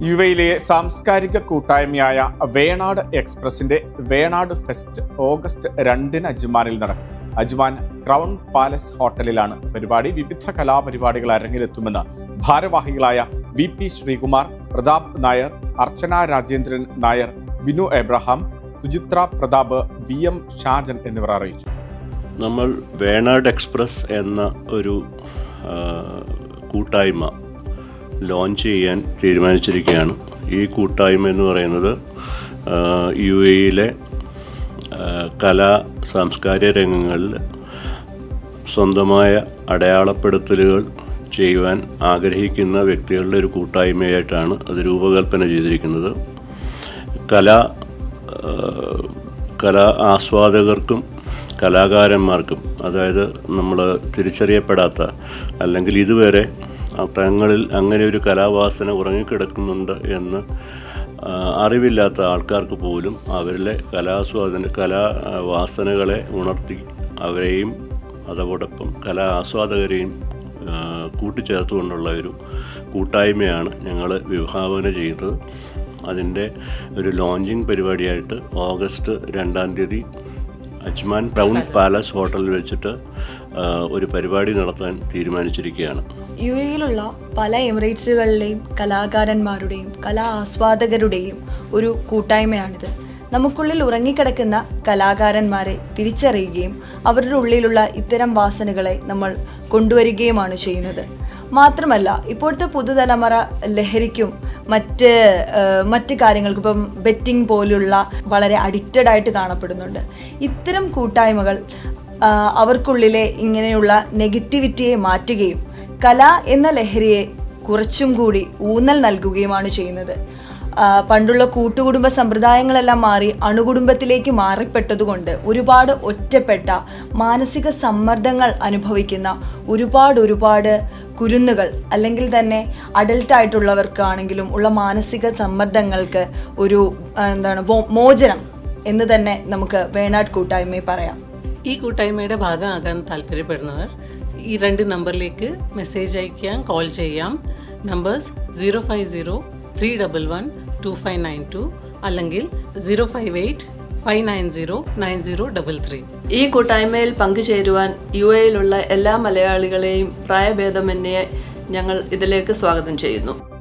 യുഎയിലെ സാംസ്കാരിക കൂട്ടായ്മയായ Venad എക്സ്പ്രസിന്റെ Venad fest August 2 അജ്മാനിൽ നടക്കും. അജ്മാൻ ക്രൗൺ പാലസ് ഹോട്ടലിലാണ് പരിപാടി. വിവിധ കലാപരിപാടികൾ അരങ്ങിലെത്തുമെന്ന് ഭാരവാഹികളായ VP ശ്രീകുമാർ, പ്രതാപ് നായർ, അർച്ചന രാജേന്ദ്രൻ നായർ, ബിനു എബ്രഹാം, സുചിത്ര പ്രതാപ്, VM ഷാജൻ എന്നിവർ അറിയിച്ചു. നമ്മൾ വേണാട് എക്സ്പ്രസ് എന്ന ഒരു കൂട്ടായ്മ ലോഞ്ച് ചെയ്യാൻ തീരുമാനിച്ചിരിക്കുകയാണ്. ഈ കൂട്ടായ്മ എന്ന് പറയുന്നത് UAE-യിലെ കലാ സാംസ്കാരിക രംഗങ്ങളിൽ സ്വന്തമായ അടയാളപ്പെടുത്തലുകൾ ചെയ്യുവാൻ ആഗ്രഹിക്കുന്ന വ്യക്തികളുടെ ഒരു കൂട്ടായ്മയായിട്ടാണ് അത് രൂപകൽപ്പന ചെയ്തിരിക്കുന്നത്. കലാ ആസ്വാദകർക്കും കലാകാരന്മാർക്കും, അതായത് നമ്മൾ തിരിച്ചറിയപ്പെടാത്ത അല്ലെങ്കിൽ ഇതുവരെ തങ്ങളിൽ അങ്ങനെ ഒരു കലാവാസന ഉറങ്ങിക്കിടക്കുന്നുണ്ട് എന്ന് അറിവില്ലാത്ത ആൾക്കാർക്ക് പോലും അവരിലെ കലാവാസനകളെ ഉണർത്തി അവരെയും അതോടൊപ്പം ആസ്വാദകരെയും കൂട്ടിച്ചേർത്തുകൊണ്ടുള്ള ഒരു കൂട്ടായ്മയാണ് ഞങ്ങൾ വിഭാവന ചെയ്തത്. അതിൻ്റെ ഒരു ലോഞ്ചിങ് പരിപാടിയായിട്ട് ഓഗസ്റ്റ് 2 അജ്മാൻ ക്രൗൺ പാലസ് ഹോട്ടലിൽ വെച്ചിട്ട് ഒരു പരിപാടി നടത്താൻ തീരുമാനിച്ചിരിക്കുകയാണ്. UAE-യിലുള്ള പല എമിറേറ്റ്സുകളിലെയും കലാകാരന്മാരുടെയും കലാ ആസ്വാദകരുടെയും ഒരു കൂട്ടായ്മയാണിത്. നമുക്കുള്ളിൽ ഉറങ്ങിക്കിടക്കുന്ന കലാകാരന്മാരെ തിരിച്ചറിയുകയും അവരുടെ ഉള്ളിലുള്ള ഇത്തരം വാസനകളെ നമ്മൾ കൊണ്ടുവരികയുമാണ് ചെയ്യുന്നത്. മാത്രമല്ല, ഇപ്പോഴത്തെ പുതുതലമുറ ലഹരിക്കും മറ്റ് കാര്യങ്ങൾക്കും, ഇപ്പം ബെറ്റിംഗ് പോലുള്ള വളരെ അഡിക്റ്റഡ് ആയിട്ട് കാണപ്പെടുന്നുണ്ട്. ഇത്തരം കൂട്ടായ്മകൾ അവർക്കുള്ളിലെ ഇങ്ങനെയുള്ള നെഗറ്റിവിറ്റിയെ മാറ്റുകയും കല എന്ന ലഹരിയെ കുറച്ചും കൂടി ഊന്നൽ നൽകുകയുമാണ് ചെയ്യുന്നത്. പണ്ടുള്ള കൂട്ടുകുടുംബ സമ്പ്രദായങ്ങളെല്ലാം മാറി അണുകുടുംബത്തിലേക്ക് മാറിപ്പെട്ടതുകൊണ്ട് ഒരുപാട് ഒറ്റപ്പെട്ട മാനസിക സമ്മർദ്ദങ്ങൾ അനുഭവിക്കുന്ന ഒരുപാട് കുരുന്നുകൾ, അല്ലെങ്കിൽ തന്നെ അഡൽട്ടായിട്ടുള്ളവർക്കാണെങ്കിലും ഉള്ള മാനസിക സമ്മർദ്ദങ്ങൾക്ക് ഒരു മോചനം എന്ന് തന്നെ നമുക്ക് വേണാട് കൂട്ടായ്മയെ പറയാം. ഈ കൂട്ടായ്മയുടെ ഭാഗമാകാൻ താല്പര്യപ്പെടുന്നവർ ഈ 2 നമ്പറിലേക്ക് മെസ്സേജ് അയക്കാം, കോൾ ചെയ്യാം. നമ്പേഴ്സ് 050-311-2592 അല്ലെങ്കിൽ 058-590-9033. ഈ കൂട്ടായ്മയിൽ പങ്കുചേരുവാൻ UAE-യിലുള്ള എല്ലാ മലയാളികളെയും പ്രായഭേദമന്യേ ഞങ്ങൾ ഇതിലേക്ക് സ്വാഗതം ചെയ്യുന്നു.